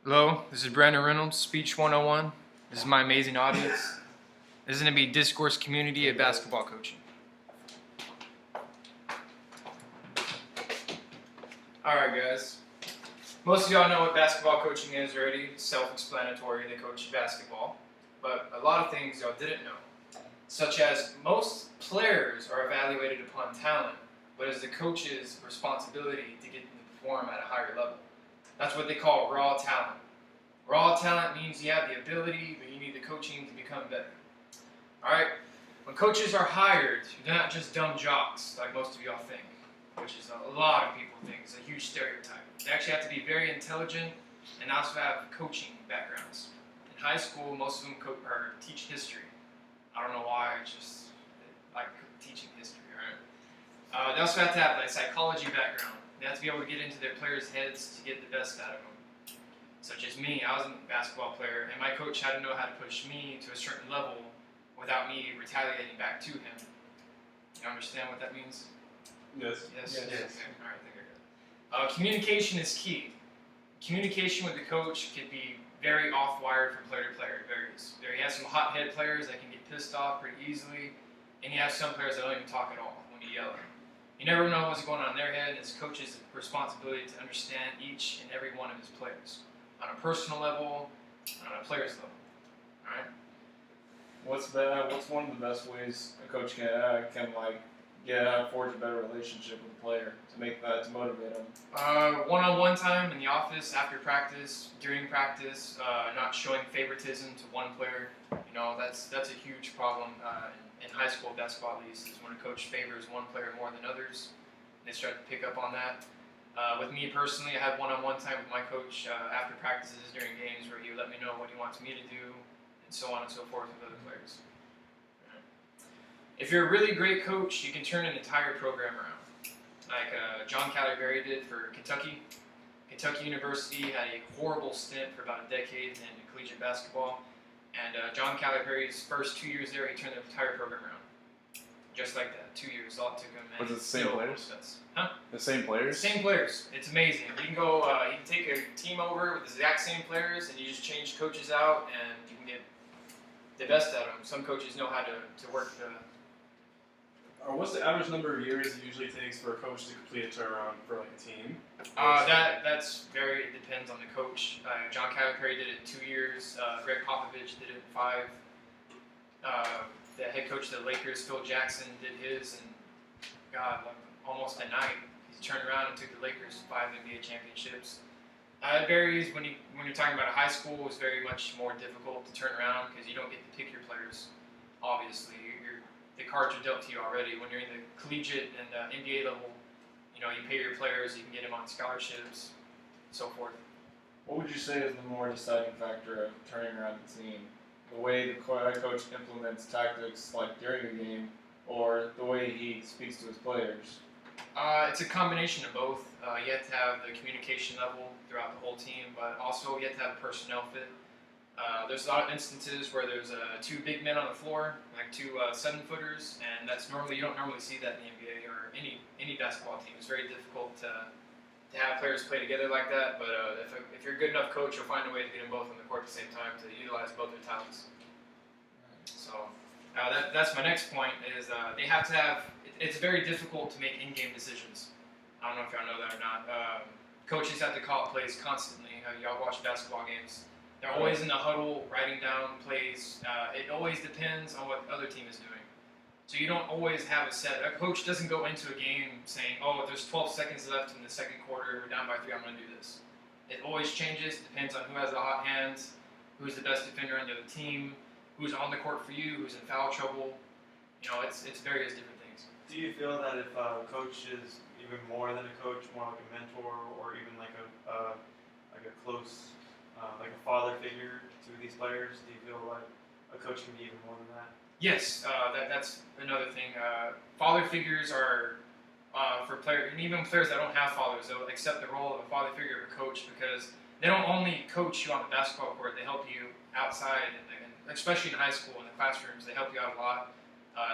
Hello, this is Brandon Reynolds, Speech 101. This is my amazing audience. This is going to be Discourse Community of Basketball Coaching. Alright guys, most of y'all know what basketball coaching is already. It's self-explanatory, they coach basketball. But a lot of things y'all didn't know, such as most players are evaluated upon talent, but it's the coach's responsibility to get them to perform at a higher level. That's what they call raw talent. Raw talent means you have the ability, but you need the coaching to become better. Alright? When coaches are hired, they're not just dumb jocks, like most of y'all think, which is a lot of people think. It's a huge stereotype. They actually have to be very intelligent and also have coaching backgrounds. In high school, most of them teach history. I don't know why, it's just like teaching history, alright? They also have to have a psychology background. They have to be able to get into their players' heads to get the best out of them. Such as me, I was a basketball player, and my coach had to know how to push me to a certain level without me retaliating back to him. You understand what that means? Yes. Yes. Okay. All right, I think I got it. Communication is key. Communication with the coach can be very off-wired from player to player. It varies. You have some hot-head players that can get pissed off pretty easily, and you have some players that don't even talk at all when you yell at them. You never know what's going on in their head. It's the coach's responsibility to understand each and every one of his players, on a personal level, on a player's level. All right. What's one of the best ways a coach can forge a better relationship with a player to motivate them? One-on-one time in the office, after practice, during practice, not showing favoritism to one player. You know, that's a huge problem in high school basketball, at least, is when a coach favors one player more than others. They start to pick up on that. With me personally, I had one-on-one time with my coach after practices during games where he would let me know what he wants me to do, and so on and so forth with other players. If you're a really great coach, you can turn an entire program around, like John Calipari did for Kentucky. Kentucky University had a horrible stint for about a decade in collegiate basketball, and John Calipari's first 2 years there, he turned the entire program around. Just like that, 2 years, all it took him. Was it the same players? Huh? The same players? Same players. It's amazing. You can go, you can take a team over with the exact same players, and you just change coaches out, and you can get the best out of them. Some coaches know how to work the. Or what's the average number of years it usually takes for a coach to complete a turnaround for like a team? It depends on the coach. John Calipari did it in 2 years. Greg Popovich did it in 5. The head coach of the Lakers, Phil Jackson, did his in almost a night. He turned around and took the Lakers to 5 NBA championships. It varies when you're talking about a high school. It's very much more difficult to turn around because you don't get to pick your players. Obviously, the cards are dealt to you already. When you're in the collegiate and NBA level, you pay your players. You can get them on scholarships, and so forth. What would you say is the more deciding factor of turning around the team? The way the coach implements tactics like during a game, or the way he speaks to his players? It's a combination of both. You have to have the communication level throughout the whole team, but also you have to have a personnel fit. There's a lot of instances where there's 2 big men on the floor, like 2 7-footers, and you don't normally see that in the NBA or any basketball team. It's very difficult to have players play together like that, but if you're a good enough coach, you'll find a way to get them both on the court at the same time to utilize both their talents. So that's my next point is they have to have. It's very difficult to make in-game decisions. I don't know if y'all know that or not. Coaches have to call plays constantly. Y'all watch basketball games. They're always in the huddle, writing down plays. It always depends on what the other team is doing. So you don't always have a set. A coach doesn't go into a game saying, "Oh, there's 12 seconds left in the second quarter. We're down by 3. I'm going to do this." It always changes. Depends on who has the hot hands, who's the best defender on the other team, who's on the court for you, who's in foul trouble. It's various different things. Do you feel that if a coach is even more than a coach, more like a mentor, or even like a close, like a father figure to these players, do you feel like a coach can be even more than that? Yes, that's another thing. Father figures are for players, and even players that don't have fathers, they'll accept the role of a father figure of a coach because they don't only coach you on the basketball court, they help you outside, and especially in high school in the classrooms, they help you out a lot.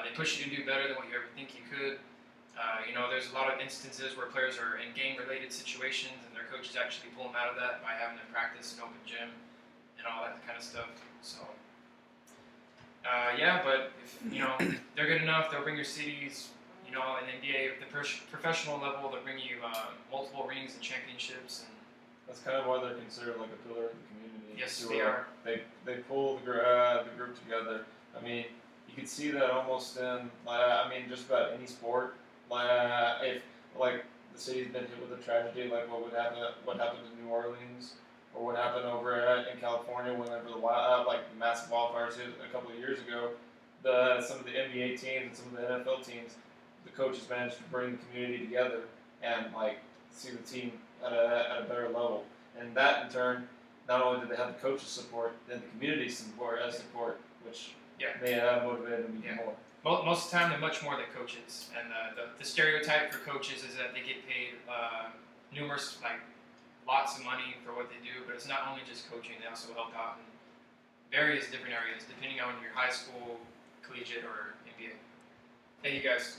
They push you to do better than what you ever think you could. There's a lot of instances where players are in game-related situations and they're their coaches actually pull them out of that by having them practice in open gym and all that kind of stuff. So, yeah, but if they're good enough, they'll bring your cities. In the NBA, at the professional level, they'll bring you multiple rings and championships. And That's kind of why they're considered like a pillar of the community. yes, to they where are. They pull the group together. I mean, you can see that almost in just about any sport. If like the city's been hit with a tragedy, like what happened in New Orleans, or what happened over in California whenever the massive wildfires hit a couple of years ago. Some of the NBA teams and some of the NFL teams, the coaches managed to bring the community together and see the team at a better level. And that in turn, not only did they have the coaches' support, then the community support, which they motivated them even more. Most of the time, they're much more than coaches. And the stereotype for coaches is that they get paid lots of money for what they do. But it's not only just coaching; they also help out in various different areas, depending on your high school, collegiate, or NBA. Thank you guys.